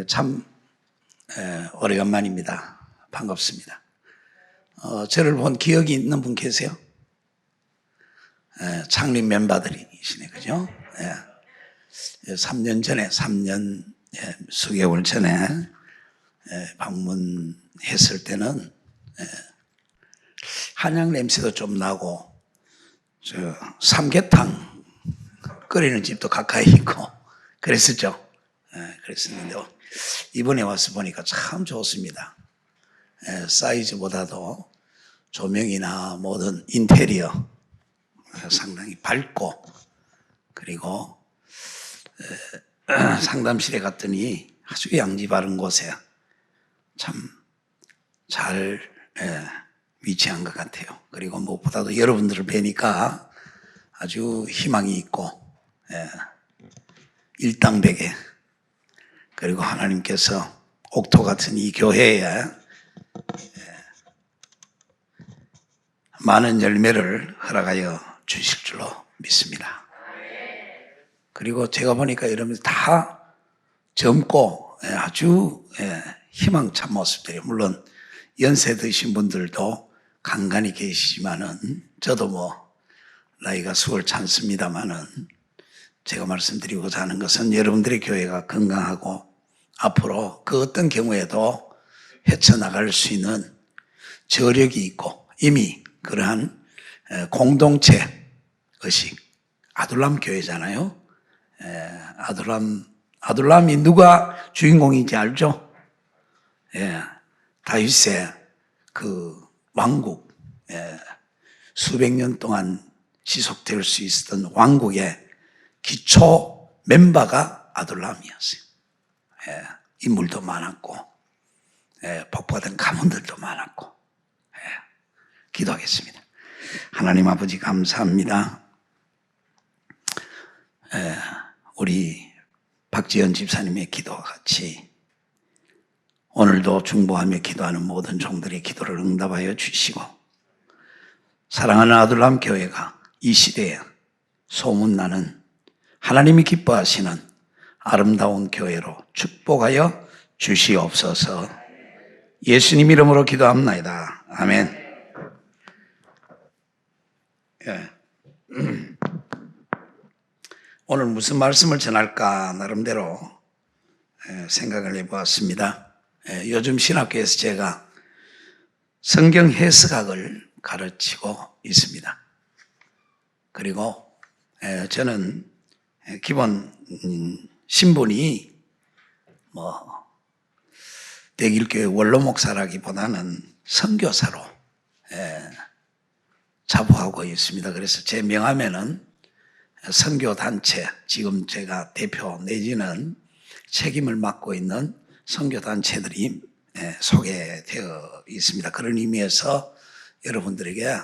참 오래간만입니다. 반갑습니다. 저를 본 기억이 있는 분 계세요? 창립 멤버들이시네, 그죠? 3년 전에, 3년 수개월 전에 방문했을 때는 한약 냄새도 좀 나고 삼계탕 끓이는 집도 가까이 있고 그랬었죠. 그랬었는데 이번에 와서 보니까 참 좋습니다. 사이즈보다도 조명이나 모든 인테리어 상당히 밝고, 그리고 상담실에 갔더니 아주 양지 바른 곳에 참 잘 위치한 것 같아요. 그리고 무엇보다도 여러분들을 뵈니까 아주 희망이 있고 일당백에, 그리고 하나님께서 옥토 같은 이 교회에 많은 열매를 허락하여 주실 줄로 믿습니다. 그리고 제가 보니까 여러분들 다 젊고 아주 희망찬 모습들이에요. 물론 연세 드신 분들도 간간히 계시지만은, 저도 나이가 수월 찬습니다만은, 제가 말씀드리고자 하는 것은 여러분들의 교회가 건강하고 앞으로 그 어떤 경우에도 헤쳐나갈 수 있는 저력이 있고, 이미 그러한 공동체 의식, 아둘람 교회잖아요. 아둘람이 누가 주인공인지 알죠? 다윗의 그 왕국, 수백 년 동안 지속될 수 있었던 왕국의 기초 멤버가 아둘람이었어요. 인물도 많았고, 복받은 가문들도 많았고. 기도하겠습니다. 하나님 아버지 감사합니다. 우리 박지연 집사님의 기도와 같이 오늘도 중보하며 기도하는 모든 종들의 기도를 응답하여 주시고, 사랑하는 아둘람 교회가 이 시대에 소문나는 하나님이 기뻐하시는 아름다운 교회로 축복하여 주시옵소서. 예수님 이름으로 기도합나이다. 아멘. 오늘 무슨 말씀을 전할까 나름대로 생각을 해보았습니다. 요즘 신학교에서 제가 성경 해석학을 가르치고 있습니다. 그리고 저는 기본 신분이 대길교회 원로목사라기보다는 선교사로 자부하고 있습니다. 그래서 제 명함에는 선교단체, 지금 제가 대표 내지는 책임을 맡고 있는 선교단체들이 소개되어 있습니다. 그런 의미에서 여러분들에게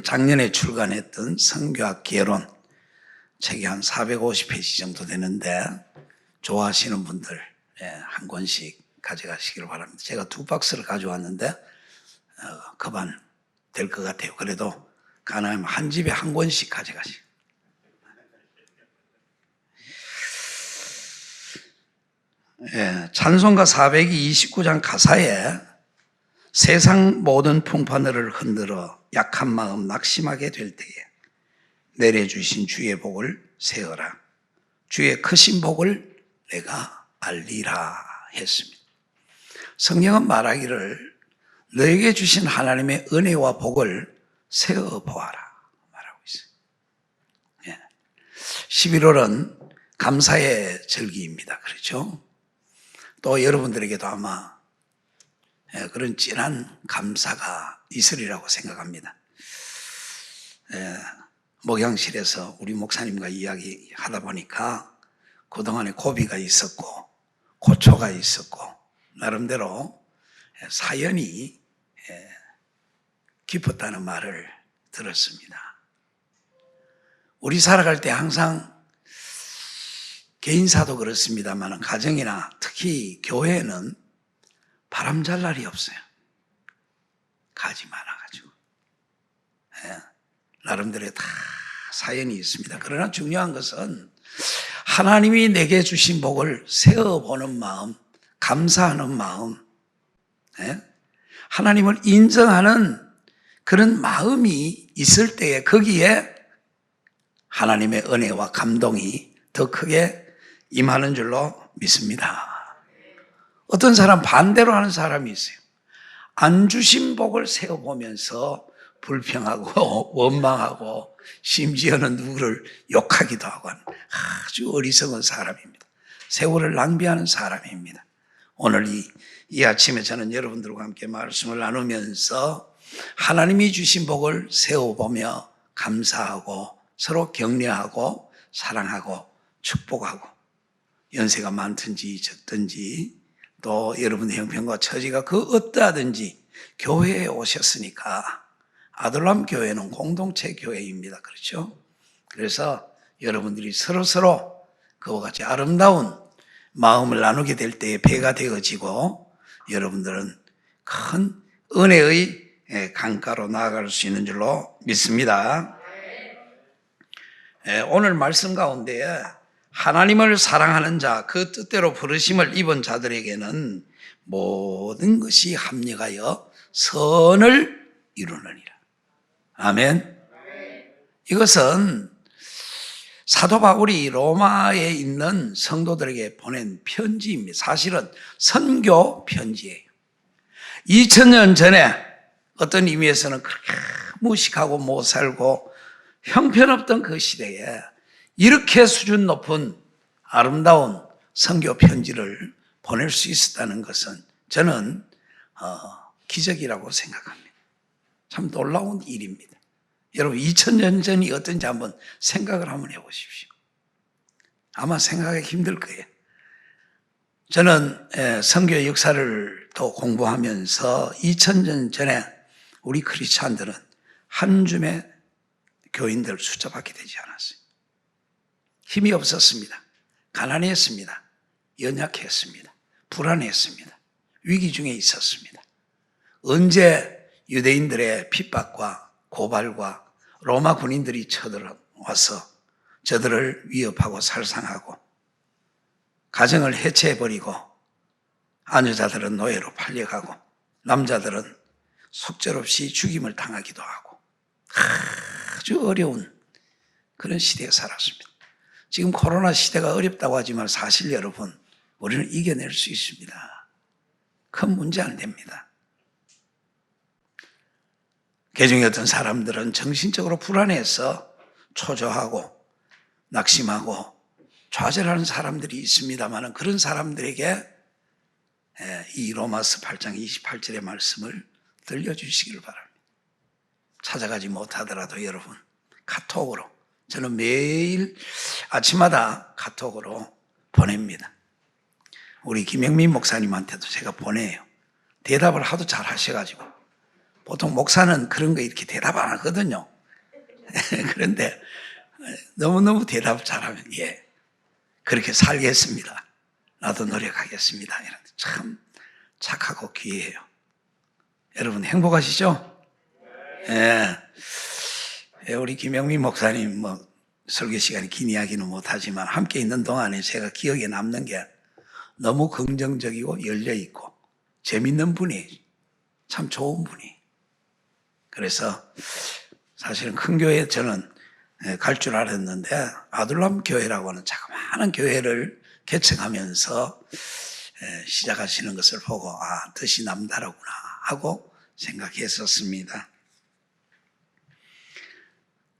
작년에 출간했던 선교학 개론, 책이 한 450페이지 정도 되는데 좋아하시는 분들 한 권씩 가져가시기를 바랍니다. 제가 2박스를 가져왔는데 그만 될 것 같아요. 그래도 가능하면 한 집에 한 권씩 가져가시고. 찬송가 429장 가사에 세상 모든 풍파늘을 흔들어 약한 마음 낙심하게 될 때에 내려주신 주의 복을 세어라. 주의 크신 복을 내가 알리라 했습니다. 성경은 말하기를 너에게 주신 하나님의 은혜와 복을 세어보아라 말하고 있어요. 11월은 감사의 절기입니다. 그렇죠? 또 여러분들에게도 아마 그런 진한 감사가 있으리라고 생각합니다. 목양실에서 우리 목사님과 이야기하다 보니까 그동안에 고비가 있었고 고초가 있었고 나름대로 사연이 깊었다는 말을 들었습니다. 우리 살아갈 때 항상 개인사도 그렇습니다만 가정이나 특히 교회는 바람 잘 날이 없어요. 가지 많아가지고. 나름대로 다 사연이 있습니다. 그러나 중요한 것은 하나님이 내게 주신 복을 세어보는 마음, 감사하는 마음, 하나님을 인정하는 그런 마음이 있을 때에 거기에 하나님의 은혜와 감동이 더 크게 임하는 줄로 믿습니다. 어떤 사람 반대로 하는 사람이 있어요. 안 주신 복을 세어보면서 불평하고 원망하고 심지어는 누구를 욕하기도 하고 하는 아주 어리석은 사람입니다. 세월을 낭비하는 사람입니다. 오늘 이 아침에 저는 여러분들과 함께 말씀을 나누면서 하나님이 주신 복을 세워보며 감사하고 서로 격려하고 사랑하고 축복하고 연세가 많든지 적든지 또 여러분의 형편과 처지가 그 어떠하든지 교회에 오셨으니까 아들람 교회는 공동체 교회입니다. 그렇죠? 그래서 여러분들이 서로서로 그와 같이 아름다운 마음을 나누게 될 때에 배가 되어지고 여러분들은 큰 은혜의 강가로 나아갈 수 있는 줄로 믿습니다. 오늘 말씀 가운데 하나님을 사랑하는 자, 그 뜻대로 부르심을 입은 자들에게는 모든 것이 합력하여 선을 이루느니라. 아멘. 이것은 사도 바울이 로마에 있는 성도들에게 보낸 편지입니다. 사실은 선교 편지예요. 2000년 전에 어떤 의미에서는 그렇게 무식하고 못 살고 형편없던 그 시대에 이렇게 수준 높은 아름다운 선교 편지를 보낼 수 있었다는 것은 저는 기적이라고 생각합니다. 참 놀라운 일입니다. 여러분 2000년 전이 어떤지 한번 생각을 한번 해보십시오. 아마 생각하기 힘들 거예요. 저는 선교 역사를 또 공부하면서 2000년 전에 우리 크리스찬들은 한 줌의 교인들 숫자밖에 되지 않았어요. 힘이 없었습니다. 가난했습니다. 연약했습니다. 불안했습니다. 위기 중에 있었습니다. 언제 유대인들의 핍박과 고발과 로마 군인들이 쳐들어와서 저들을 위협하고 살상하고 가정을 해체해버리고 아녀자들은 노예로 팔려가고 남자들은 속절없이 죽임을 당하기도 하고 아주 어려운 그런 시대에 살았습니다. 지금 코로나 시대가 어렵다고 하지만 사실 여러분 우리는 이겨낼 수 있습니다. 큰 문제 안 됩니다. 개중에 어떤 사람들은 정신적으로 불안해서 초조하고 낙심하고 좌절하는 사람들이 있습니다만 그런 사람들에게 이 로마서 8장 28절의 말씀을 들려주시기를 바랍니다. 찾아가지 못하더라도 여러분 카톡으로 저는 매일 아침마다 카톡으로 보냅니다. 우리 김영민 목사님한테도 제가 보내요. 대답을 하도 잘 하셔가지고 보통 목사는 그런 거 이렇게 대답 안 하거든요. 그런데 너무너무 대답 잘하면 예 그렇게 살겠습니다. 나도 노력하겠습니다. 이런데 참 착하고 귀해요. 여러분 행복하시죠? 예. 우리 김영민 목사님 설교 시간이 긴 이야기는 못하지만 함께 있는 동안에 제가 기억에 남는 게 너무 긍정적이고 열려있고 재밌는 분이 참 좋은 분이. 그래서 사실은 큰 교회에 저는 갈 줄 알았는데 아둘람 교회라고 하는 자그마한 교회를 개척하면서 시작하시는 것을 보고 뜻이 남다르구나 하고 생각했었습니다.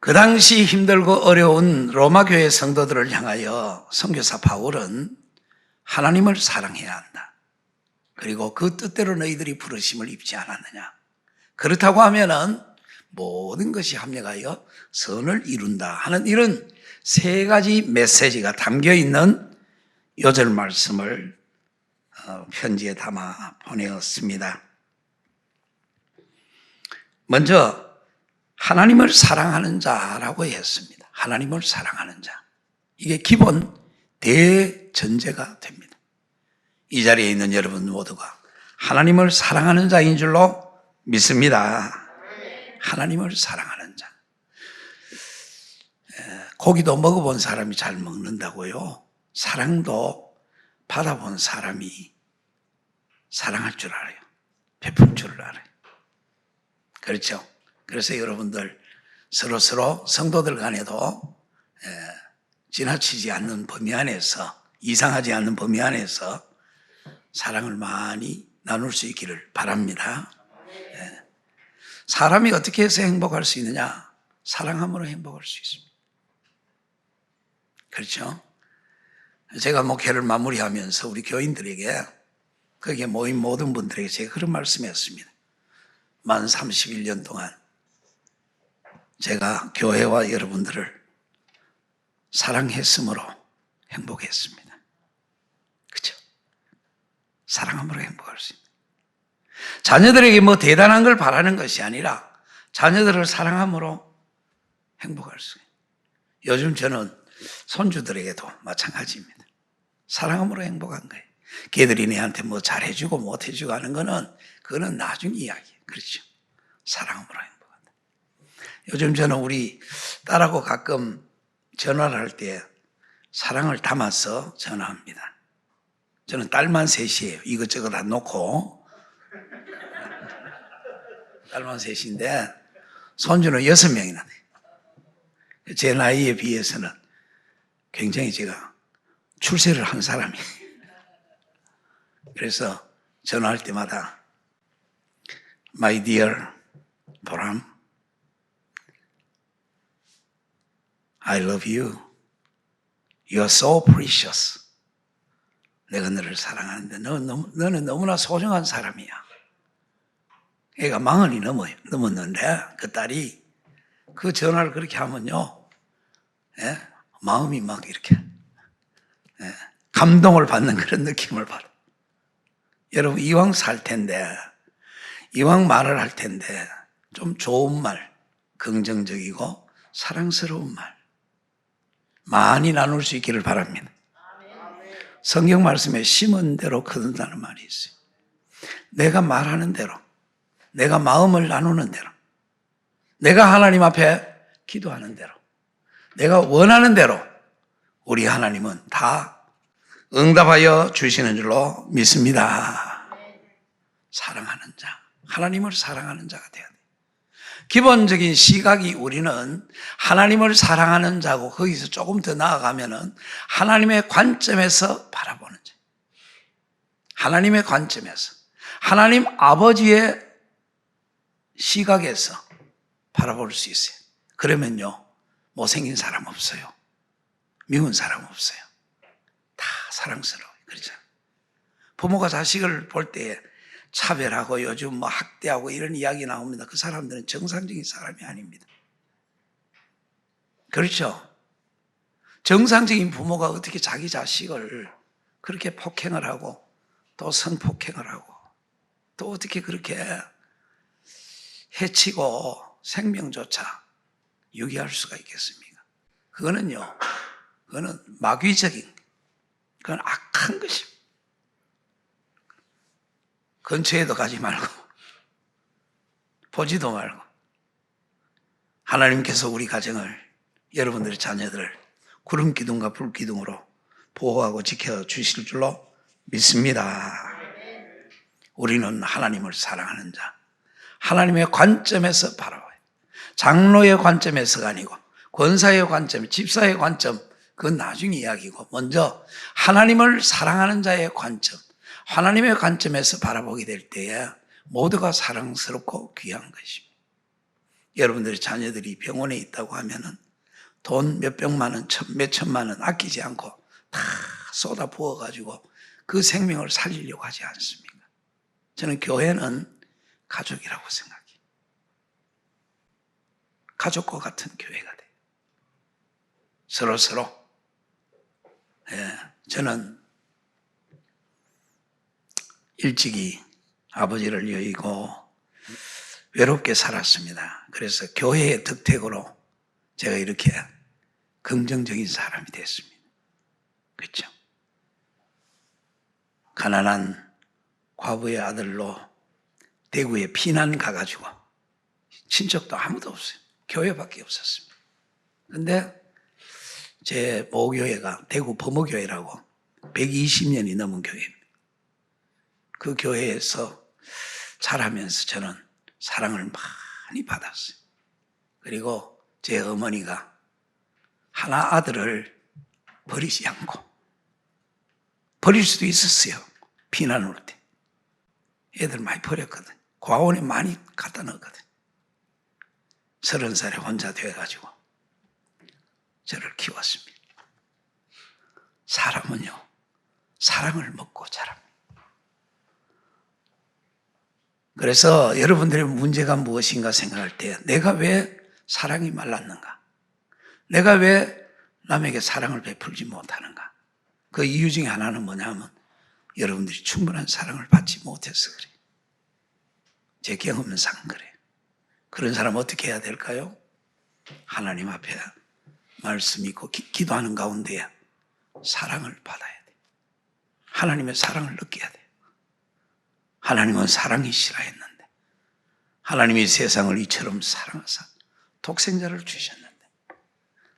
그 당시 힘들고 어려운 로마 교회 성도들을 향하여 선교사 바울은 하나님을 사랑해야 한다. 그리고 그 뜻대로 너희들이 부르심을 입지 않았느냐. 그렇다고 하면은 모든 것이 합력하여 선을 이룬다 하는 이런 세 가지 메시지가 담겨 있는 요절 말씀을 편지에 담아 보내었습니다. 먼저 하나님을 사랑하는 자라고 했습니다. 하나님을 사랑하는 자. 이게 기본 대전제가 됩니다. 이 자리에 있는 여러분 모두가 하나님을 사랑하는 자인 줄로 믿습니다. 하나님을 사랑하는 자. 고기도 먹어본 사람이 잘 먹는다고요. 사랑도 받아본 사람이 사랑할 줄 알아요. 베풀 줄 알아요. 그렇죠? 그래서 여러분들 서로 성도들 간에도 지나치지 않는 범위 안에서, 이상하지 않는 범위 안에서 사랑을 많이 나눌 수 있기를 바랍니다. 사람이 어떻게 해서 행복할 수 있느냐? 사랑함으로 행복할 수 있습니다. 그렇죠? 제가 목회를 마무리하면서 우리 교인들에게, 거기에 모인 모든 분들에게 제가 그런 말씀했습니다. 만 31년 동안 제가 교회와 여러분들을 사랑했으므로 행복했습니다. 그렇죠? 사랑함으로 행복할 수 있습니다. 자녀들에게 뭐 대단한 걸 바라는 것이 아니라 자녀들을 사랑함으로 행복할 수 있어요. 요즘 저는 손주들에게도 마찬가지입니다. 사랑함으로 행복한 거예요. 걔들이 내한테 뭐 잘해주고 못해주고 하는 거는 그거는 나중 이야기예요. 그렇죠? 사랑함으로 행복한다. 요즘 저는 우리 딸하고 가끔 전화를 할 때 사랑을 담아서 전화합니다. 저는 딸만 셋이에요. 이것저것 안 놓고. 딸만 셋인데 손주는 6명이나 돼요. 제 나이에 비해서는 굉장히 제가 출세를 한 사람이에요. 그래서 전화할 때마다 My dear 보람, I love you. You are so precious. 내가 너를 사랑하는데 너는 너무나 소중한 사람이야. 애가 40이 넘었는데 그 딸이 그 전화를 그렇게 하면요, 마음이 막 이렇게 감동을 받는 그런 느낌을 받아. 여러분, 이왕 살 텐데, 이왕 말을 할 텐데 좀 좋은 말, 긍정적이고 사랑스러운 말 많이 나눌 수 있기를 바랍니다. 성경 말씀에 심은 대로 거둔다는 말이 있어요. 내가 말하는 대로, 내가 마음을 나누는 대로, 내가 하나님 앞에 기도하는 대로, 내가 원하는 대로 우리 하나님은 다 응답하여 주시는 줄로 믿습니다. 사랑하는 자, 하나님을 사랑하는 자가 돼야 돼요. 기본적인 시각이 우리는 하나님을 사랑하는 자고, 거기서 조금 더 나아가면은 하나님의 관점에서 바라보는 자. 하나님의 관점에서, 하나님 아버지의 시각에서 바라볼 수 있어요. 그러면요, 못생긴 사람 없어요. 미운 사람 없어요. 다 사랑스러워요. 그렇죠? 부모가 자식을 볼 때 차별하고 요즘 뭐 학대하고 이런 이야기 나옵니다. 그 사람들은 정상적인 사람이 아닙니다. 그렇죠? 정상적인 부모가 어떻게 자기 자식을 그렇게 폭행을 하고 또 성폭행을 하고 또 어떻게 그렇게 해치고 생명조차 유기할 수가 있겠습니까? 그거는 마귀적인, 그건 악한 것입니다. 근처에도 가지 말고 보지도 말고 하나님께서 우리 가정을, 여러분들의 자녀들을 구름 기둥과 불 기둥으로 보호하고 지켜주실 줄로 믿습니다. 우리는 하나님을 사랑하는 자, 하나님의 관점에서 바라봐요. 장로의 관점에서가 아니고 권사의 관점, 집사의 관점, 그건 나중 이야기고, 먼저 하나님을 사랑하는 자의 관점, 하나님의 관점에서 바라보게 될 때에 모두가 사랑스럽고 귀한 것입니다. 여러분들의 자녀들이 병원에 있다고 하면은 돈 몇백만 원, 몇천만 원 아끼지 않고 다 쏟아 부어가지고 그 생명을 살리려고 하지 않습니까? 저는 교회는 가족이라고 생각해요. 가족과 같은 교회가 돼요. 서로. 저는 일찍이 아버지를 여의고 외롭게 살았습니다. 그래서 교회의 덕택으로 제가 이렇게 긍정적인 사람이 됐습니다. 그렇죠? 가난한 과부의 아들로 대구에 피난 가가지고 친척도 아무도 없어요. 교회밖에 없었습니다. 그런데 제 모교회가 대구 범어교회라고 120년이 넘은 교회입니다. 그 교회에서 자라면서 저는 사랑을 많이 받았어요. 그리고 제 어머니가 하나 아들을 버리지 않고, 버릴 수도 있었어요. 피난 올 때. 애들 많이 버렸거든. 과원에 많이 갖다 넣었거든. 30살에 혼자 돼가지고 저를 키웠습니다. 사람은요, 사랑을 먹고 자랍니다. 그래서 여러분들의 문제가 무엇인가 생각할 때 내가 왜 사랑이 말랐는가? 내가 왜 남에게 사랑을 베풀지 못하는가? 그 이유 중에 하나는 뭐냐면 여러분들이 충분한 사랑을 받지 못해서 그래요. 제 경험상 그래요. 그런 사람 어떻게 해야 될까요? 하나님 앞에 말씀 있고 기도하는 가운데 사랑을 받아야 돼요. 하나님의 사랑을 느껴야 돼요. 하나님은 사랑이시라 했는데 하나님이 세상을 이처럼 사랑하사 독생자를 주셨는데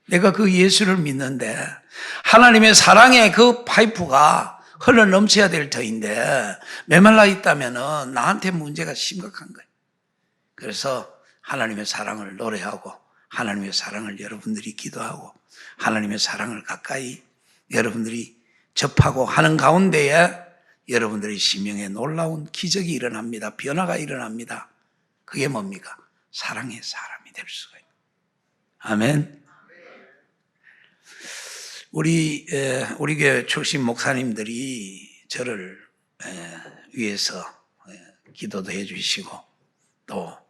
내가 그 예수를 믿는데 하나님의 사랑의 그 파이프가 흘러 넘쳐야 될 터인데 메말라 있다면 나한테 문제가 심각한 거예요. 그래서 하나님의 사랑을 노래하고 하나님의 사랑을 여러분들이 기도하고 하나님의 사랑을 가까이 여러분들이 접하고 하는 가운데에 여러분들의 심령에 놀라운 기적이 일어납니다. 변화가 일어납니다. 그게 뭡니까? 사랑의 사람이 될 수가 있습니다. 아멘. 우리 교회 출신 목사님들이 저를 위해서 기도도 해주시고 또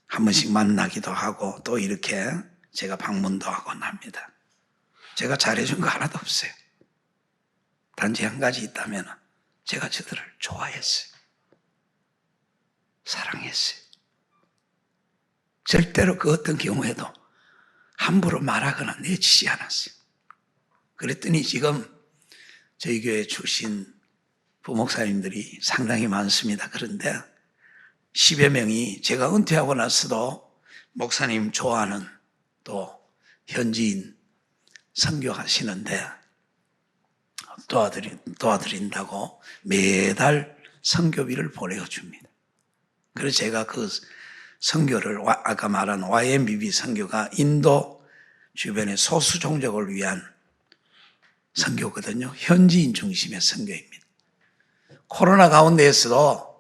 한 번씩 만나기도 하고 또 이렇게 제가 방문도 하곤 합니다. 제가 잘해준 거 하나도 없어요. 단지 한 가지 있다면 제가 저들을 좋아했어요. 사랑했어요. 절대로 그 어떤 경우에도 함부로 말하거나 내치지 않았어요. 그랬더니 지금 저희 교회 출신 부목사님들이 상당히 많습니다. 그런데 10여 명이 제가 은퇴하고 나서도 목사님 좋아하는 또 현지인 선교하시는데 도와드린다고 매달 선교비를 보내줍니다. 그래서 제가 그 선교를 아까 말한 YMBB 선교가 인도 주변의 소수 종족을 위한 선교거든요. 현지인 중심의 선교입니다. 코로나 가운데에서도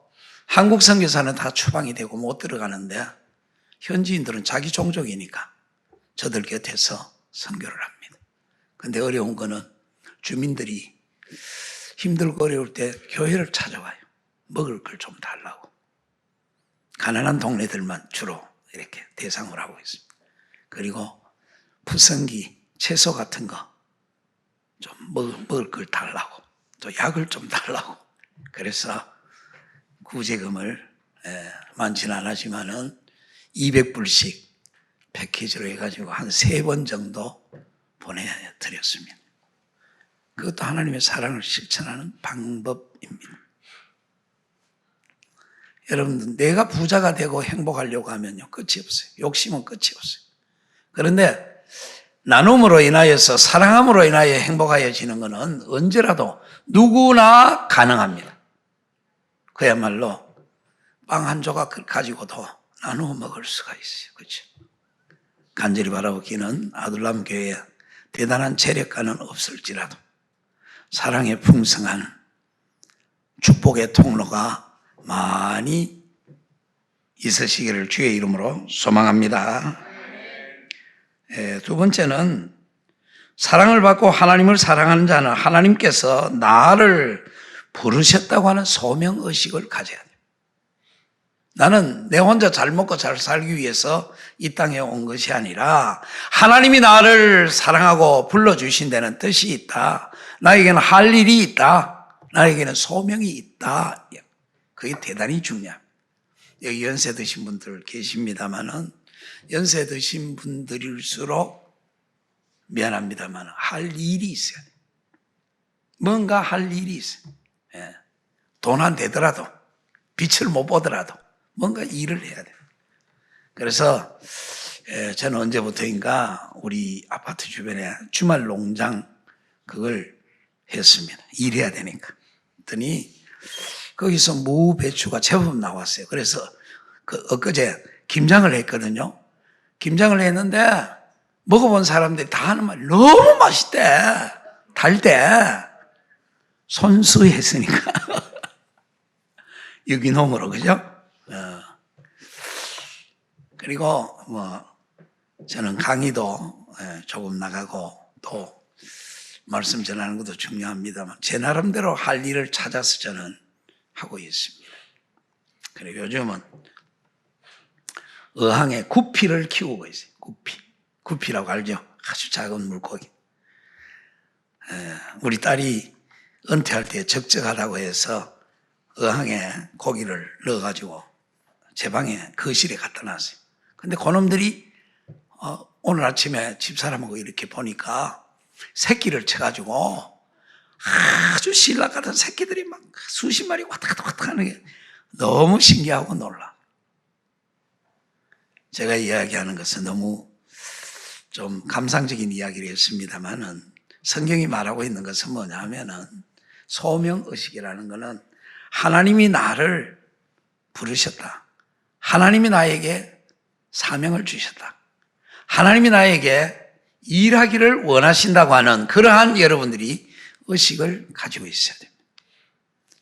한국 선교사는 다 추방이 되고 못 들어가는데 현지인들은 자기 종족이니까 저들 곁에서 선교를 합니다. 근데 어려운 거는 주민들이 힘들고 어려울 때 교회를 찾아와요. 먹을 걸 좀 달라고. 가난한 동네들만 주로 이렇게 대상으로 하고 있습니다. 그리고 푸성기, 채소 같은 거 좀 먹을 걸 달라고. 또 약을 좀 달라고. 그래서 구제금을 많지는 않았지만은 200불씩 패키지로 해가지고 한 3번 정도 보내드렸습니다. 그것도 하나님의 사랑을 실천하는 방법입니다. 여러분들 내가 부자가 되고 행복하려고 하면요 끝이 없어요. 욕심은 끝이 없어요. 그런데 나눔으로 인하여서 사랑함으로 인하여 행복해지는 것은 언제라도 누구나 가능합니다. 그야말로 빵 한 조각을 가지고도 나누어 먹을 수가 있어요. 그렇죠? 간절히 바라보기는 아둘람 교회에 대단한 재력가는 없을지라도 사랑의 풍성한 축복의 통로가 많이 있으시기를 주의 이름으로 소망합니다. 두 번째는 사랑을 받고 하나님을 사랑하는 자는 하나님께서 나를 부르셨다고 하는 소명의식을 가져야 돼요. 나는 내 혼자 잘 먹고 잘 살기 위해서 이 땅에 온 것이 아니라 하나님이 나를 사랑하고 불러주신 데는 뜻이 있다. 나에게는 할 일이 있다. 나에게는 소명이 있다. 그게 대단히 중요합니다. 여기 연세 드신 분들 계십니다만은 연세 드신 분들일수록 미안합니다만 할 일이 있어야 돼요. 뭔가 할 일이 있어요. 돈 안 되더라도 빛을 못 보더라도 뭔가 일을 해야 돼요. 그래서 저는 언제부터인가 우리 아파트 주변에 주말 농장 그걸 했습니다. 일해야 되니까. 그랬더니 거기서 무, 배추가 제법 나왔어요. 그래서 엊그제 김장을 했거든요. 김장을 했는데 먹어본 사람들이 다 하는 말, 너무 맛있대. 달대. 손수했으니까. 유기농으로, 그죠? 그리고 저는 강의도 조금 나가고 또 말씀 전하는 것도 중요합니다만 제 나름대로 할 일을 찾아서 저는 하고 있습니다. 그리고 요즘은 어항에 구피를 키우고 있어요. 구피라고 알죠? 아주 작은 물고기. 우리 딸이 은퇴할 때 적적하다고 해서 어항에 고기를 넣어가지고 제 방에 거실에 갖다 놨어요. 근데 그놈들이 오늘 아침에 집사람하고 이렇게 보니까 새끼를 쳐가지고 아주 신락 같은 새끼들이 막 수십 마리 왔다 갔다 왔다 하는 게 너무 신기하고 놀라. 제가 이야기하는 것은 너무 좀 감상적인 이야기를 했습니다만은 성경이 말하고 있는 것은 뭐냐면은 소명의식이라는 것은 하나님이 나를 부르셨다. 하나님이 나에게 사명을 주셨다. 하나님이 나에게 일하기를 원하신다고 하는 그러한 여러분들이 의식을 가지고 있어야 됩니다.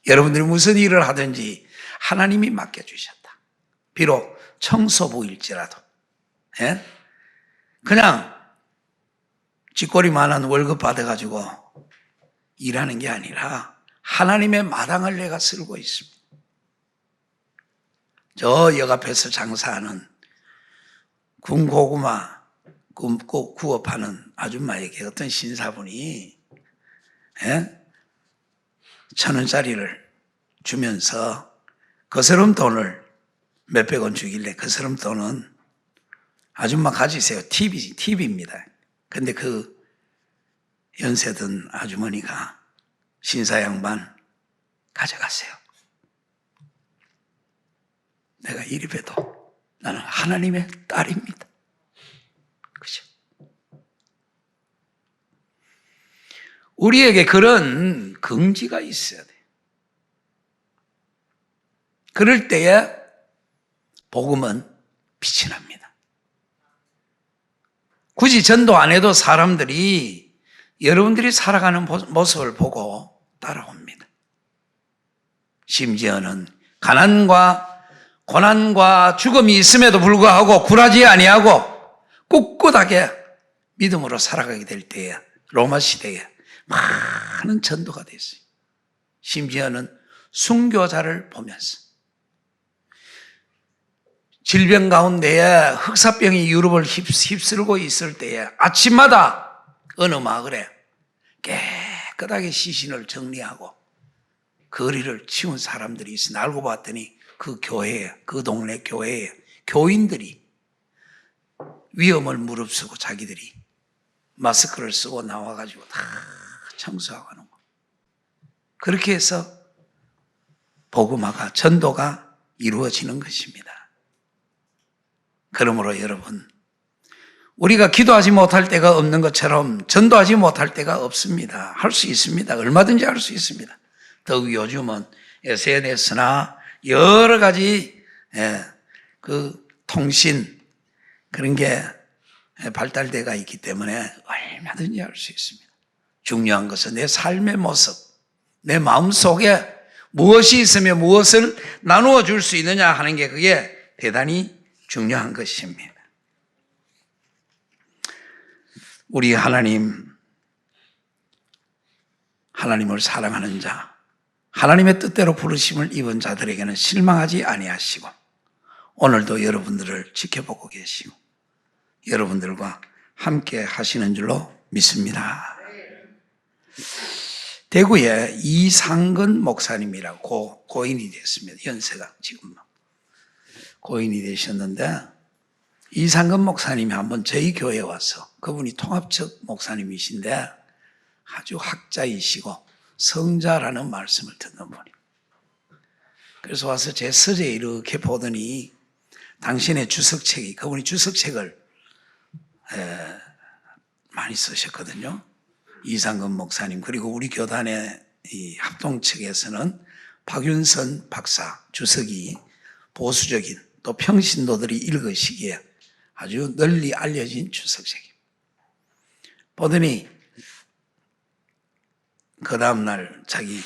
여러분들이 무슨 일을 하든지 하나님이 맡겨주셨다. 비록 청소부일지라도 그냥 쥐꼬리만한 월급 받아가지고 일하는 게 아니라 하나님의 마당을 내가 쓸고 있습니다. 저 역 앞에서 장사하는 군고구마 구업하는 아줌마에게 어떤 신사분이 1,000원짜리를 주면서 거스름 돈을 몇백 원 주길래 거스름 돈은 아줌마 가지세요. 팁입니다. 근데 그 연세든 아주머니가 신사 양반 가져가세요. 내가 이리 봬도 나는 하나님의 딸입니다. 그죠? 우리에게 그런 긍지가 있어야 돼요. 그럴 때에 복음은 빛이 납니다. 굳이 전도 안 해도 사람들이 여러분들이 살아가는 모습을 보고 따라옵니다. 심지어는 가난과 고난과 죽음이 있음에도 불구하고 굴하지 아니하고 꿋꿋하게 믿음으로 살아가게 될 때에 로마 시대에 많은 전도가 됐어요. 심지어는 순교자를 보면서 질병 가운데에 흑사병이 유럽을 휩쓸고 있을 때에 아침마다 어느 마을에 깨끗하게 시신을 정리하고 거리를 치운 사람들이 있어. 알고 봤더니 그 교회에, 그 동네 교회에 교인들이 위험을 무릅쓰고 자기들이 마스크를 쓰고 나와가지고 다 청소하고 하는 거. 그렇게 해서 복음화가, 전도가 이루어지는 것입니다. 그러므로 여러분, 우리가 기도하지 못할 때가 없는 것처럼 전도하지 못할 때가 없습니다. 할 수 있습니다. 얼마든지 할 수 있습니다. 더욱 요즘은 SNS나 여러 가지 그 통신 그런 게 발달돼가 있기 때문에 얼마든지 할 수 있습니다. 중요한 것은 내 삶의 모습, 내 마음 속에 무엇이 있으면 무엇을 나누어 줄 수 있느냐 하는 게 그게 대단히 중요한 것입니다. 우리 하나님을 사랑하는 자, 하나님의 뜻대로 부르심을 입은 자들에게는 실망하지 아니하시고 오늘도 여러분들을 지켜보고 계시고 여러분들과 함께 하시는 줄로 믿습니다. 대구에 이상근 목사님이라고 고인이 됐습니다. 연세가 지금 고인이 되셨는데 이상근 목사님이 한번 저희 교회에 와서 그분이 통합적 목사님이신데 아주 학자이시고 성자라는 말씀을 듣는 분이. 그래서 와서 제 서재에 이렇게 보더니 당신의 주석책이, 그분이 주석책을 많이 쓰셨거든요. 이상근 목사님, 그리고 우리 교단의 이 합동 측에서는 박윤선 박사, 주석이 보수적인 또 평신도들이 읽으시기에 아주 널리 알려진 주석책입니다. 보더니 그 다음날 자기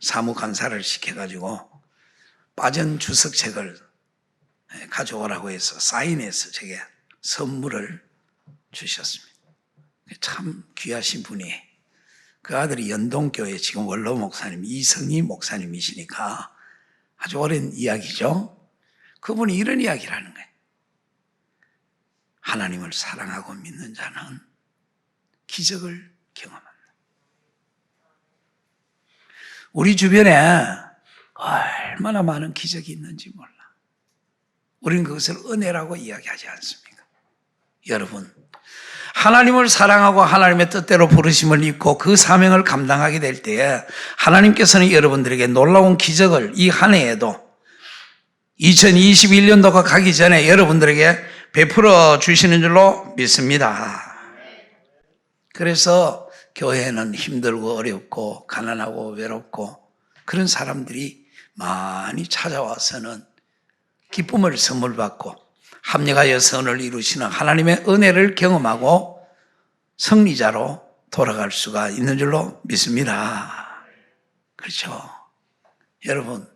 사무관사를 시켜가지고 빠진 주석책을 가져오라고 해서 사인해서 제게 선물을 주셨습니다. 참 귀하신 분이, 그 아들이 연동교회 지금 원로 목사님 이성희 목사님이시니까 아주 오랜 이야기죠. 그분이 이런 이야기를 하는 거예요. 하나님을 사랑하고 믿는 자는 기적을 경험한다. 우리 주변에 얼마나 많은 기적이 있는지 몰라. 우리는 그것을 은혜라고 이야기하지 않습니까? 여러분, 하나님을 사랑하고 하나님의 뜻대로 부르심을 입고 그 사명을 감당하게 될 때에 하나님께서는 여러분들에게 놀라운 기적을 이 한 해에도 2021년도가 가기 전에 여러분들에게 베풀어 주시는 줄로 믿습니다. 그래서 교회는 힘들고 어렵고 가난하고 외롭고 그런 사람들이 많이 찾아와서는 기쁨을 선물 받고 합력하여 선을 이루시는 하나님의 은혜를 경험하고 승리자로 돌아갈 수가 있는 줄로 믿습니다. 그렇죠? 여러분,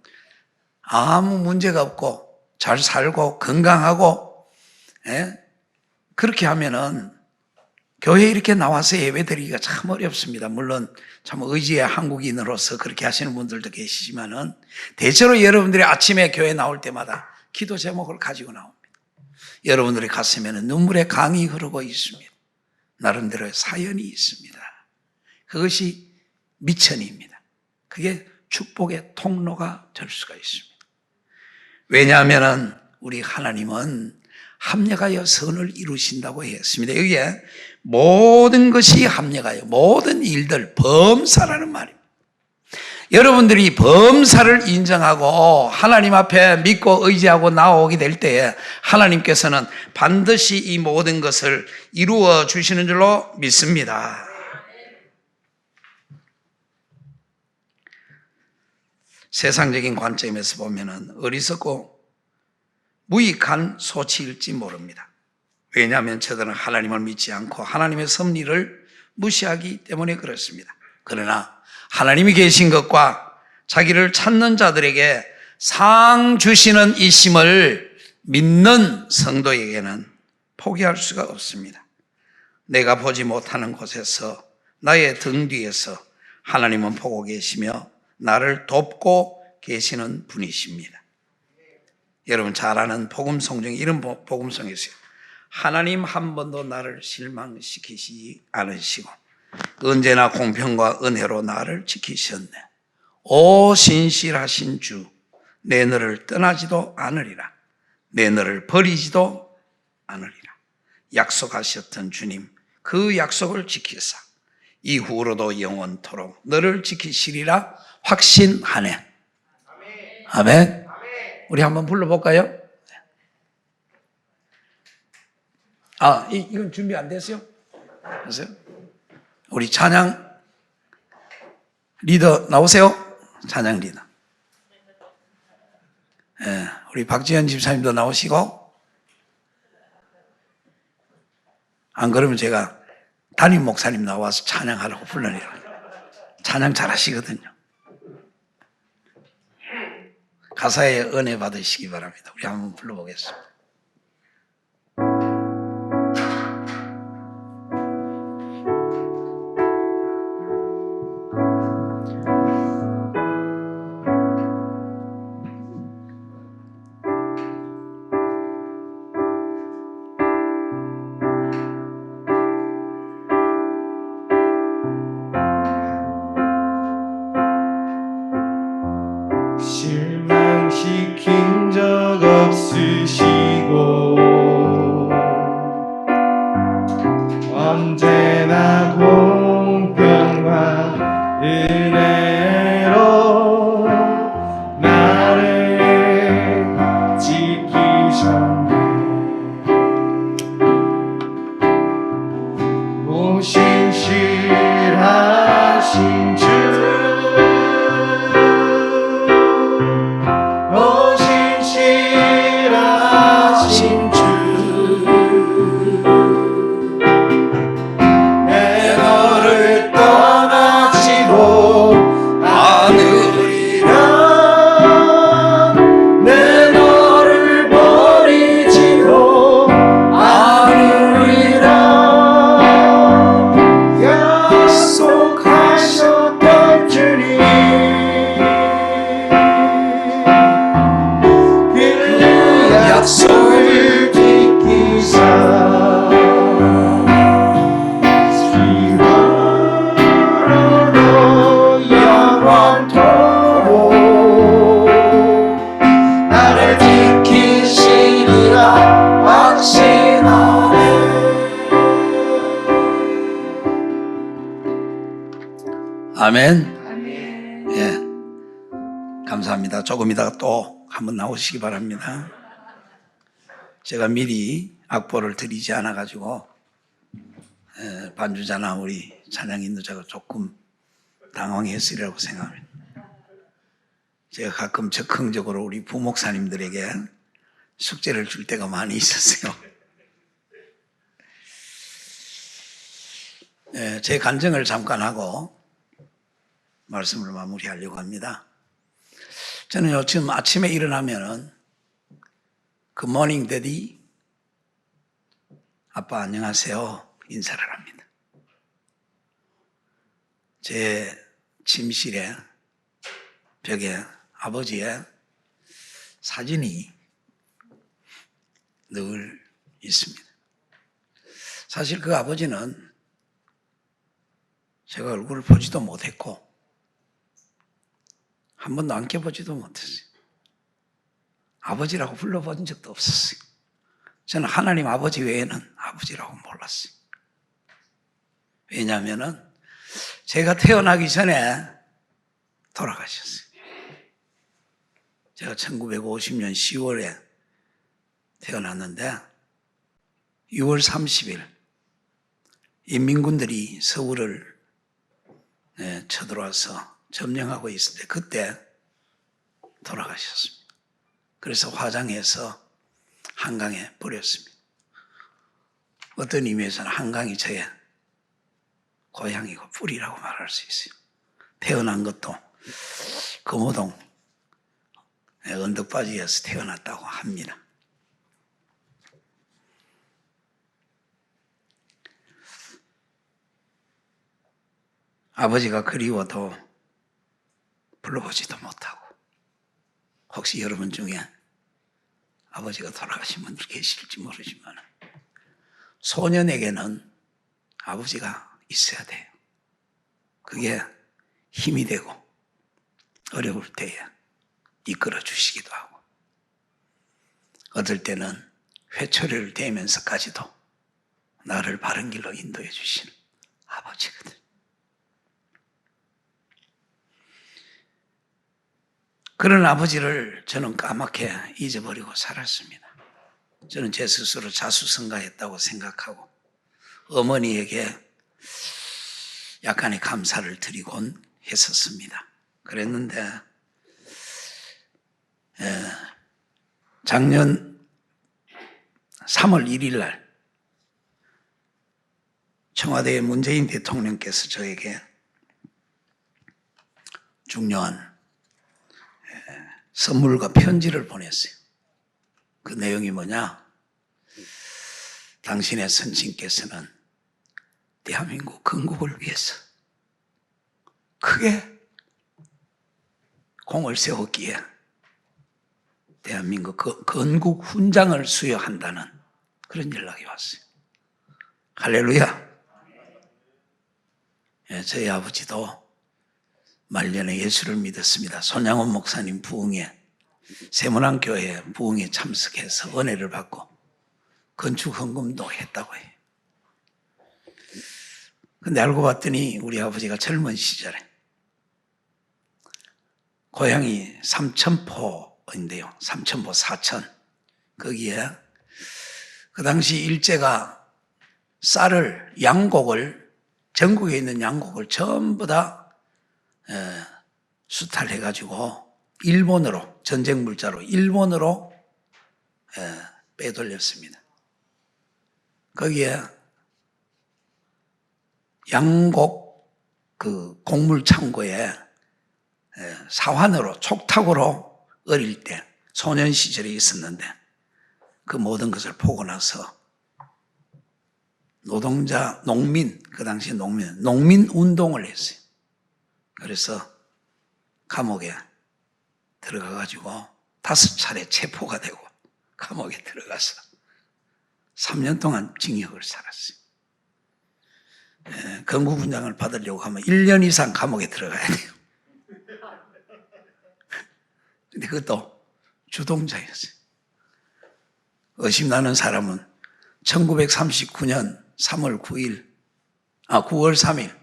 아무 문제가 없고 잘 살고 건강하고 그렇게 하면은 교회에 이렇게 나와서 예배드리기가 참 어렵습니다. 물론 참 의지의 한국인으로서 그렇게 하시는 분들도 계시지만은 대체로 여러분들이 아침에 교회 나올 때마다 기도 제목을 가지고 나옵니다. 여러분들의 가슴에는 눈물의 강이 흐르고 있습니다. 나름대로의 사연이 있습니다. 그것이 미천입니다. 그게 축복의 통로가 될 수가 있습니다. 왜냐하면 우리 하나님은 합력하여 선을 이루신다고 했습니다. 여기에 모든 것이 합력하여, 모든 일들, 범사라는 말입니다. 여러분들이 범사를 인정하고 하나님 앞에 믿고 의지하고 나오게 될 때에 하나님께서는 반드시 이 모든 것을 이루어 주시는 줄로 믿습니다. 세상적인 관점에서 보면은 어리석고 무익한 소치일지 모릅니다. 왜냐하면 저들은 하나님을 믿지 않고 하나님의 섭리를 무시하기 때문에 그렇습니다. 그러나 하나님이 계신 것과 자기를 찾는 자들에게 상 주시는 이심을 믿는 성도에게는 포기할 수가 없습니다. 내가 보지 못하는 곳에서 나의 등 뒤에서 하나님은 보고 계시며 나를 돕고 계시는 분이십니다. 여러분 잘 아는 복음송 중에 이런 복음송이 있어요. 하나님 한 번도 나를 실망시키지 않으시고 언제나 공평과 은혜로 나를 지키셨네. 오 신실하신 주, 내 너를 떠나지도 않으리라. 내 너를 버리지도 않으리라. 약속하셨던 주님, 그 약속을 지키사 이후로도 영원토록 너를 지키시리라 확신하네. 아멘. 우리 한번 불러볼까요? 이건 준비 안 됐어요? 하세요? 우리 찬양 리더 나오세요? 찬양 리더. 우리 박지현 집사님도 나오시고, 안 그러면 제가 담임 목사님 나와서 찬양하라고 불러내요. 찬양 잘하시거든요. 가사에 은혜 받으시기 바랍니다. 우리 한번 불러보겠습니다. 실망시킨 적 없으신 아멘. 예, 감사합니다. 조금 이따가 또 한번 나오시기 바랍니다. 제가 미리 악보를 드리지 않아가지고 반주자나 우리 찬양 인도자가 조금 당황했으리라고 생각합니다. 제가 가끔 적극적으로 우리 부목사님들에게 숙제를 줄 때가 많이 있었어요. 제 간증을 잠깐 하고 말씀을 마무리하려고 합니다. 저는 요즘 아침에 일어나면은 굿모닝 데디, 아빠 안녕하세요 인사를 합니다. 제 침실에 벽에 아버지의 사진이 늘 있습니다. 사실 그 아버지는 제가 얼굴을 보지도 못했고 한 번도 안겨보지도 못했어요. 아버지라고 불러본 적도 없었어요. 저는 하나님 아버지 외에는 아버지라고 몰랐어요. 왜냐하면 제가 태어나기 전에 돌아가셨어요. 제가 1950년 10월에 태어났는데 6월 30일 인민군들이 서울을 쳐들어와서 점령하고 있을 때 그때 돌아가셨습니다. 그래서 화장해서 한강에 버렸습니다. 어떤 의미에서는 한강이 저의 고향이고 뿌리라고 말할 수 있어요. 태어난 것도 금호동 언덕바지에서 태어났다고 합니다. 아버지가 그리워도 불러보지도 못하고 혹시 여러분 중에 아버지가 돌아가신 분들 계실지 모르지만 소년에게는 아버지가 있어야 돼요. 그게 힘이 되고 어려울 때에 이끌어 주시기도 하고 어떨 때는 회초리를 대면서까지도 나를 바른 길로 인도해 주시는 아버지거든. 그런 아버지를 저는 까맣게 잊어버리고 살았습니다. 저는 제 스스로 자수성가했다고 생각하고 어머니에게 약간의 감사를 드리곤 했었습니다. 그랬는데 작년 3월 1일 날 청와대의 문재인 대통령께서 저에게 중요한 선물과 편지를 보냈어요. 그 내용이 뭐냐? 당신의 선친께서는 대한민국 건국을 위해서 크게 공을 세웠기에 대한민국 건국 훈장을 수여한다는 그런 연락이 왔어요. 할렐루야. 저희 아버지도 말년에 예수를 믿었습니다. 손양원 목사님 부흥회, 세문안교회 부흥회 참석해서 은혜를 받고 건축 헌금도 했다고 해요. 근데 알고 봤더니 우리 아버지가 젊은 시절에 고향이 삼천포인데요. 삼천포 사천. 거기에 그 당시 일제가 쌀을, 양곡을, 전국에 있는 양곡을 전부 다 수탈해가지고 일본으로, 전쟁 물자로 일본으로 빼돌렸습니다. 거기에 양곡 그 곡물 창고에 사환으로, 촉탁으로 어릴 때 소년 시절에 있었는데 그 모든 것을 보고 나서 노동자, 농민, 그 당시 농민 운동을 했어요. 그래서 감옥에 들어가가지고 5차례 체포가 되고 감옥에 들어가서 3년 동안 징역을 살았어요. 건국훈장을 받으려고 하면 1년 이상 감옥에 들어가야 돼요. 근데 그것도 주동자였어요. 의심나는 사람은 1939년 9월 3일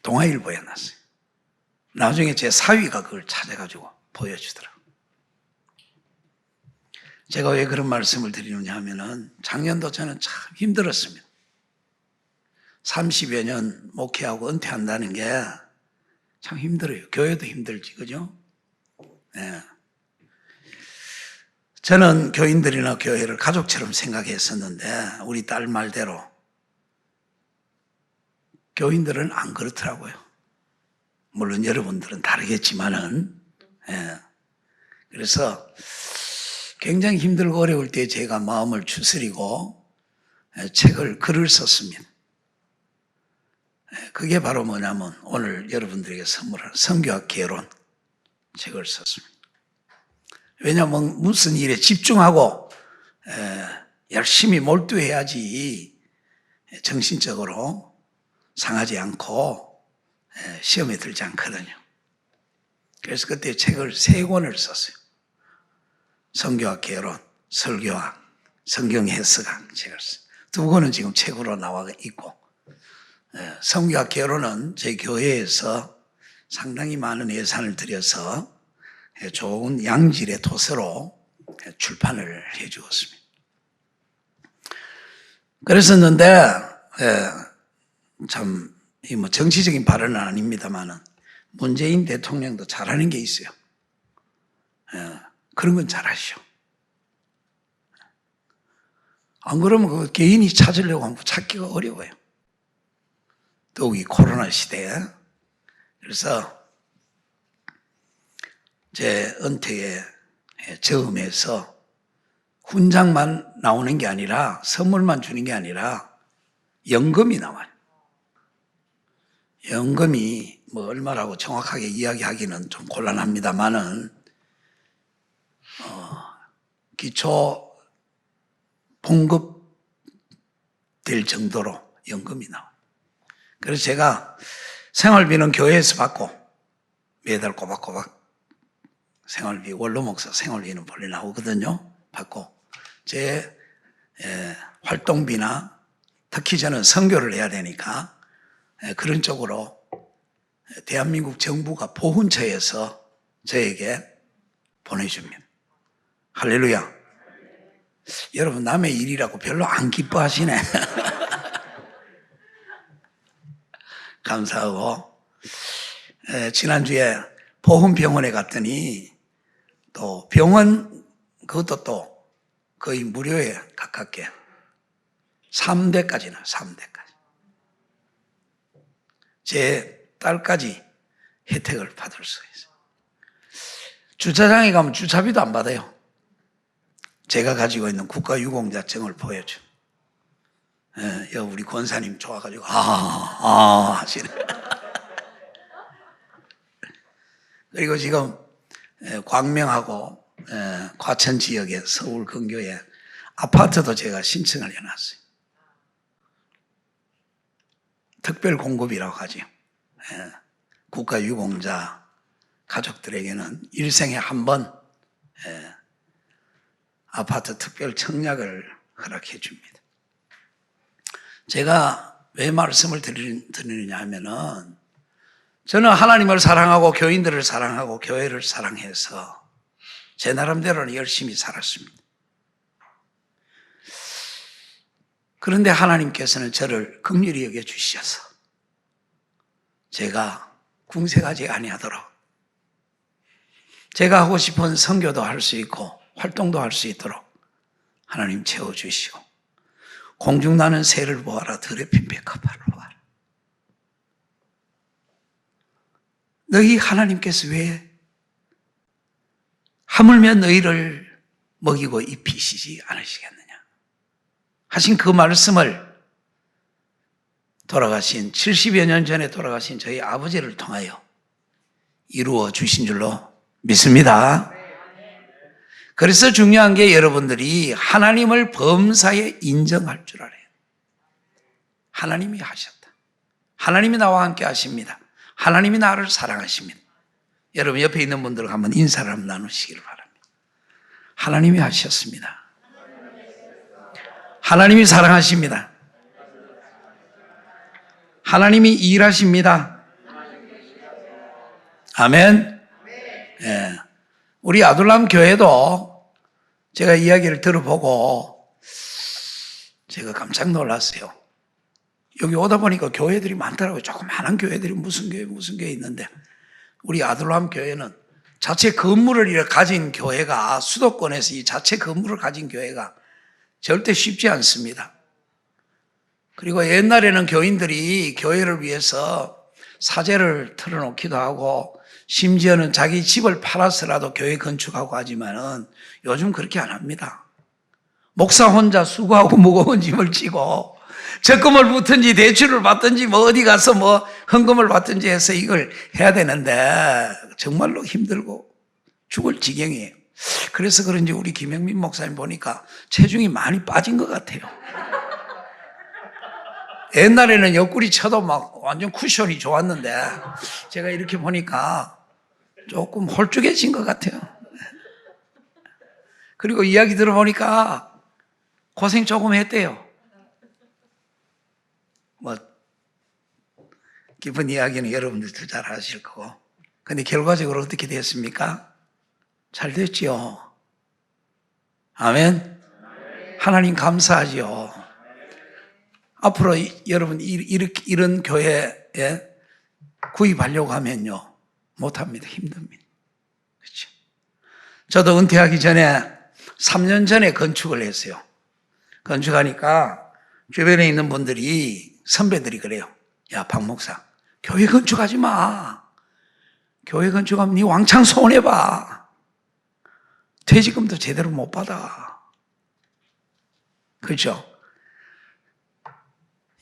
동아일보에 났어요. 나중에 제 사위가 그걸 찾아가지고 보여주더라고요. 제가 왜 그런 말씀을 드리느냐 하면은 작년도 저는 참 힘들었습니다. 30여 년 목회하고 은퇴한다는 게 참 힘들어요. 교회도 힘들지, 그죠? 네. 저는 교인들이나 교회를 가족처럼 생각했었는데 우리 딸 말대로 교인들은 안 그렇더라고요. 물론 여러분들은 다르겠지만은. 예. 그래서 굉장히 힘들고 어려울 때 제가 마음을 추스리고 글을 썼습니다. 그게 바로 뭐냐면 오늘 여러분들에게 선물할 선교학 개론 책을 썼습니다. 왜냐하면 무슨 일에 집중하고 열심히 몰두해야지 정신적으로 상하지 않고 시험에 들지 않거든요. 그래서 그때 책을 3권을 썼어요. 선교학 개론, 설교학, 성경 해석학 책을 썼어요. 2권은 지금 책으로 나와 있고, 선교학 개론은 저희 교회에서 상당히 많은 예산을 들여서 좋은 양질의 도서로 출판을 해 주었습니다. 그랬었는데, 참, 뭐 정치적인 발언은 아닙니다만은, 문재인 대통령도 잘하는 게 있어요. 그런 건 잘하시오. 안 그러면 그 개인이 찾으려고 하면 찾기가 어려워요. 더욱이 코로나 시대에. 그래서 제 은퇴에 저음에서 훈장만 나오는 게 아니라 선물만 주는 게 아니라 연금이 나와요. 연금이 뭐 얼마라고 정확하게 이야기하기는 좀 곤란합니다만은 기초 봉급 될 정도로 연금이 나와요. 그래서 제가 생활비는 교회에서 받고 매달 꼬박꼬박 생활비, 원로목사 생활비는 본래 나오거든요. 받고 제 활동비나 특히 저는 선교를 해야 되니까 그런 쪽으로 대한민국 정부가 보훈처에서 저에게 보내줍니다. 할렐루야. 여러분 남의 일이라고 별로 안 기뻐하시네. 감사하고 지난주에 보훈병원에 갔더니 또 병원 그것도 또 거의 무료에 가깝게 3대까지나 3대까지 제 딸까지 혜택을 받을 수 있어요. 주차장에 가면 주차비도 안 받아요. 제가 가지고 있는 국가유공자증을 보여줘. 우리 권사님 좋아가지고 하시네. 그리고 지금 광명하고 과천 지역의 서울 근교에 아파트도 제가 신청을 해놨어요. 특별 공급이라고 하죠. 국가유공자 가족들에게는 일생에 한 번 아파트 특별 청약을 허락해 줍니다. 제가 왜 말씀을 드리느냐 하면은 저는 하나님을 사랑하고 교인들을 사랑하고 교회를 사랑해서 제 나름대로는 열심히 살았습니다. 그런데 하나님께서는 저를 긍휼히 여겨주셔서 제가 궁색하지 아니하도록 제가 하고 싶은 선교도 할 수 있고 활동도 할 수 있도록 하나님 채워주시고 공중 나는 새를 보아라 들에 핀 백합화를 보아라. 너희 하나님께서 왜 하물며 너희를 먹이고 입히시지 않으시겠느냐 하신 그 말씀을 돌아가신 70여 년 전에 돌아가신 저희 아버지를 통하여 이루어 주신 줄로 믿습니다. 그래서 중요한 게 여러분들이 하나님을 범사에 인정할 줄 알아요. 하나님이 하셨다. 하나님이 나와 함께 하십니다. 하나님이 나를 사랑하십니다. 여러분 옆에 있는 분들 한번 인사를 한번 나누시기를 바랍니다. 하나님이 하셨습니다. 하나님이 사랑하십니다. 하나님이 일하십니다. 아멘. 예. 우리 아둘람 교회도 제가 이야기를 들어보고 제가 깜짝 놀랐어요. 여기 오다 보니까 교회들이 많더라고요. 조그마한 교회들이 무슨 교회 있는데 우리 아둘람 교회는 자체 건물을 가진 교회가, 수도권에서 이 자체 건물을 가진 교회가 절대 쉽지 않습니다. 그리고 옛날에는 교인들이 교회를 위해서 사제를 틀어놓기도 하고 심지어는 자기 집을 팔아서라도 교회 건축하고 하지만은 요즘 그렇게 안 합니다. 목사 혼자 수고하고 무거운 짐을 지고 적금을 붙든지 대출을 받든지 뭐 어디 가서 뭐 헌금을 받든지 해서 이걸 해야 되는데 정말로 힘들고 죽을 지경이에요. 그래서 그런지 우리 김영민 목사님 보니까 체중이 많이 빠진 것 같아요. 옛날에는 옆구리 쳐도 막 완전 쿠션이 좋았는데 제가 이렇게 보니까 조금 홀쭉해진 것 같아요. 그리고 이야기 들어보니까 고생 조금 했대요. 뭐 깊은 이야기는 여러분들도 잘 아실 거고. 근데 결과적으로 어떻게 됐습니까? 잘 됐지요. 아멘. 하나님 감사하지요. 앞으로 여러분 이런 교회에 구입하려고 하면요 못합니다. 힘듭니다. 그렇죠? 저도 은퇴하기 전에 3년 전에 건축을 했어요. 건축하니까 주변에 있는 분들이, 선배들이 그래요. 야, 박 목사, 교회 건축하지 마. 교회 건축하면 네 왕창 손해봐. 퇴직금도 제대로 못 받아. 그렇죠?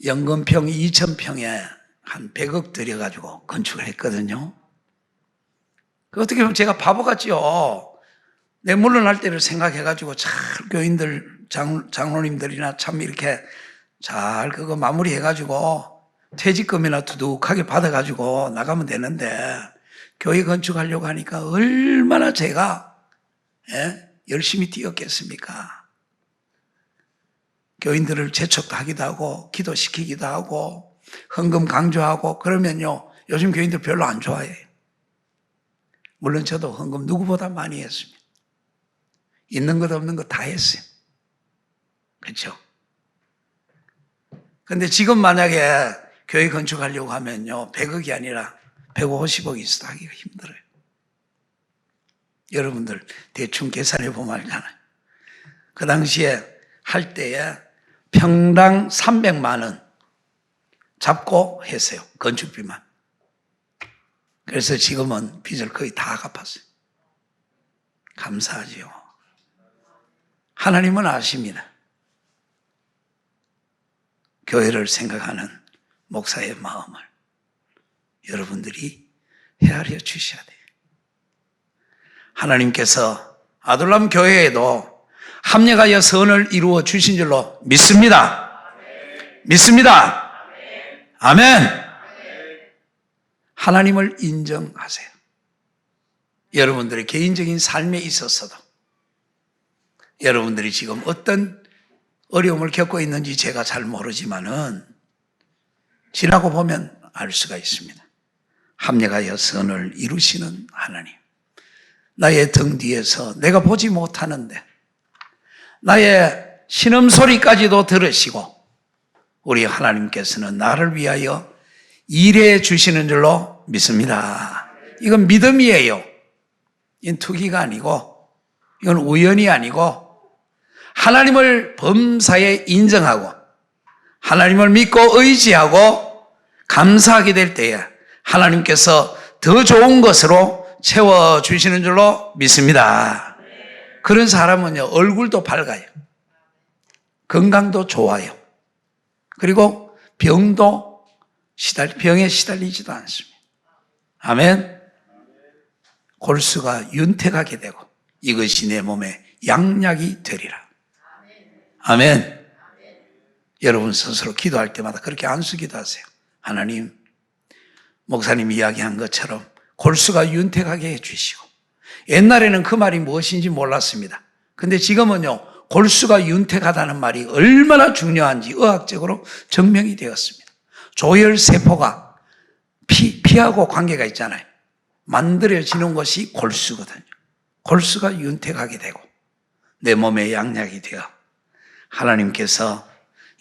연금평 2,000평에 한 100억 들여가지고 건축을 했거든요. 어떻게 보면 제가 바보 같지요. 내 물러날 때를 생각해가지고 잘 교인들, 장로님들이나 참 이렇게 잘 그거 마무리해가지고 퇴직금이나 두둑하게 받아가지고 나가면 되는데 교회 건축하려고 하니까 얼마나 제가 열심히 뛰었겠습니까? 교인들을 재촉도 하기도 하고 기도시키기도 하고 헌금 강조하고 그러면요 요즘 교인들 별로 안 좋아해요. 물론 저도 헌금 누구보다 많이 했습니다. 있는 것 없는 것 다 했어요. 그렇죠? 근데 지금 만약에 교회 건축하려고 하면요 100억이 아니라 150억이 있어도 하기가 힘들어요. 여러분들 대충 계산해 보면 알잖아요. 그 당시에 할 때에 평당 300만 원 잡고 했어요. 건축비만. 그래서 지금은 빚을 거의 다 갚았어요. 감사하지요. 하나님은 아십니다. 교회를 생각하는 목사의 마음을 여러분들이 헤아려 주셔야 돼요. 하나님께서 아둘람 교회에도 합력하여 선을 이루어 주신 줄로 믿습니다. 믿습니다. 아멘. 하나님을 인정하세요. 여러분들의 개인적인 삶에 있어서도 여러분들이 지금 어떤 어려움을 겪고 있는지 제가 잘 모르지만은 지나고 보면 알 수가 있습니다. 합력하여 선을 이루시는 하나님. 나의 등 뒤에서 내가 보지 못하는데 나의 신음소리까지도 들으시고 우리 하나님께서는 나를 위하여 일해 주시는 줄로 믿습니다. 이건 믿음이에요. 이건 투기가 아니고 이건 우연이 아니고 하나님을 범사에 인정하고 하나님을 믿고 의지하고 감사하게 될 때에 하나님께서 더 좋은 것으로 채워주시는 줄로 믿습니다. 그런 사람은요 얼굴도 밝아요. 건강도 좋아요. 그리고 병에 시달리지도 않습니다. 아멘. 골수가 윤택하게 되고 이것이 내 몸에 양약이 되리라. 아멘. 여러분 스스로 기도할 때마다 그렇게 안수기도 하세요. 하나님, 목사님 이야기한 것처럼 골수가 윤택하게 해주시고 옛날에는 그 말이 무엇인지 몰랐습니다. 근데 지금은요 골수가 윤택하다는 말이 얼마나 중요한지 의학적으로 증명이 되었습니다. 조혈세포가 피하고 관계가 있잖아요. 만들어지는 것이 골수거든요. 골수가 윤택하게 되고 내 몸에 양약이 되어 하나님께서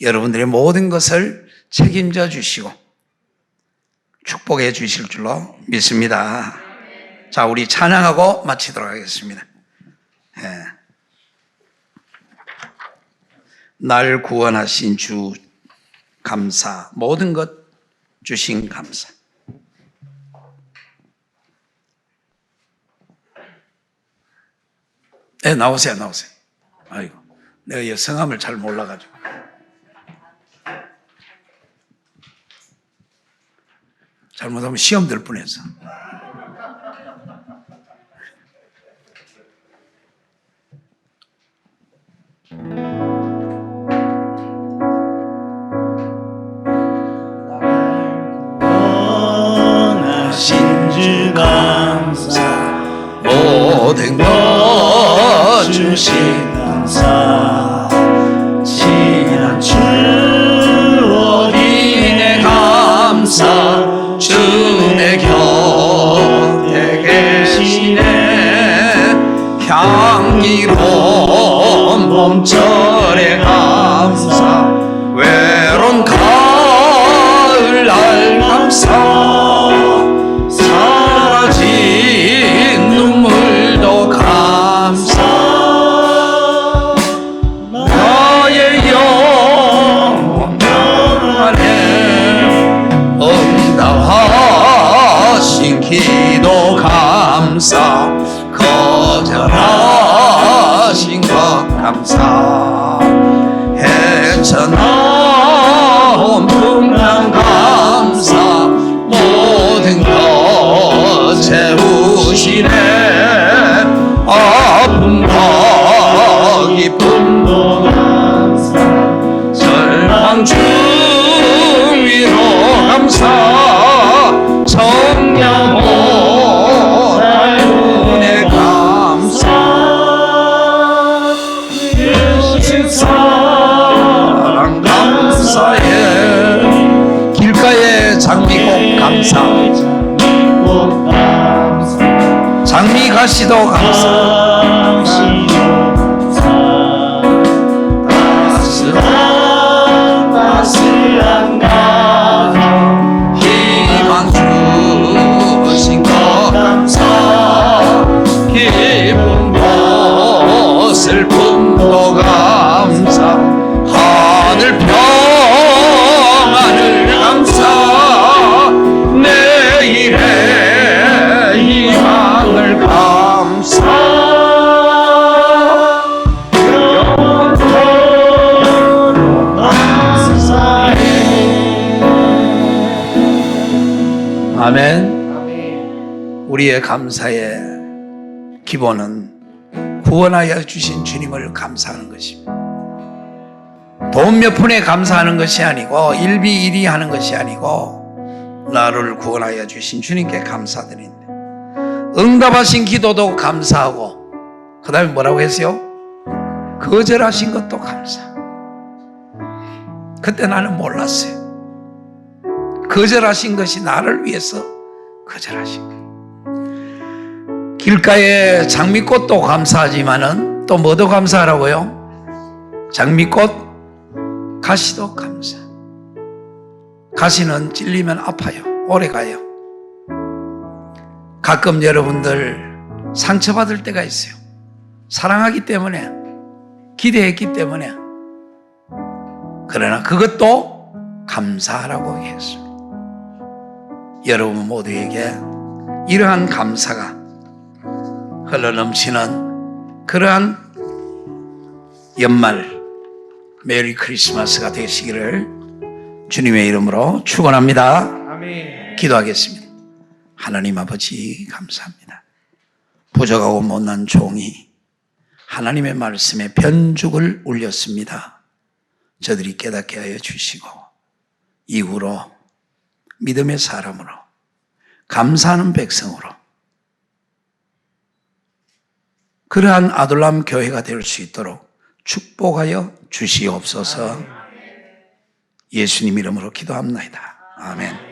여러분들의 모든 것을 책임져 주시고 축복해 주실 줄로 믿습니다. 자, 우리 찬양하고 마치도록 하겠습니다. 날 구원하신 주 감사, 모든 것 주신 감사. 네, 나오세요. 아이고, 내가 성함을 잘 몰라가지고. 잘못하면 시험 들 뻔했어. 구원하신 주 감사, 모든 것 주신 감사, 친한 주 어린애 감사, 주 내 곁에 계시네. 향기로운 봄철의 감사, 외로운 가을날 감사, 사라진 눈물도 감사, 나의 영혼 안에 응답하신 기도 감사, 거절하신 것 감사, 헤쳐나온 풍랑 감사, 모든 것 채우시네. 아픔과 기쁨도 감사, 절망 중위로 감사, 청량한 은혜 감사, 주신 사랑 감사해. 길가에 장미꽃 감사, 장미 가시도 감사, 따스한 가정 희망 주신 것 감사, 기쁨도 슬픔도 감사, 하늘 평안을 감사, 내일의 희망을 감사, 영원토록 감사해. 아멘. 우리의 감사의 기본은 구원하여 주신 주님을 감사하는 것입니다. 돈 몇 푼에 감사하는 것이 아니고 일비일이 하는 것이 아니고 나를 구원하여 주신 주님께 감사드린다. 응답하신 기도도 감사하고 그 다음에 뭐라고 했어요? 거절하신 것도 감사. 그때 나는 몰랐어요. 거절하신 것이 나를 위해서 거절하신 것. 길가에 장미꽃도 감사하지만은 또 뭐도 감사하라고요? 장미꽃, 가시도 감사. 가시는 찔리면 아파요. 오래 가요. 가끔 여러분들 상처받을 때가 있어요. 사랑하기 때문에, 기대했기 때문에. 그러나 그것도 감사하라고 했습니다. 여러분 모두에게 이러한 감사가 흘러넘치는 그러한 연말 메리 크리스마스가 되시기를 주님의 이름으로 축원합니다. 아멘. 기도하겠습니다. 하나님 아버지 감사합니다. 부족하고 못난 종이 하나님의 말씀에 변죽을 울렸습니다. 저들이 깨닫게 하여 주시고 이후로 믿음의 사람으로 감사하는 백성으로 그러한 아둘람 교회가 될 수 있도록 축복하여 주시옵소서. 예수님 이름으로 기도합니다. 아멘.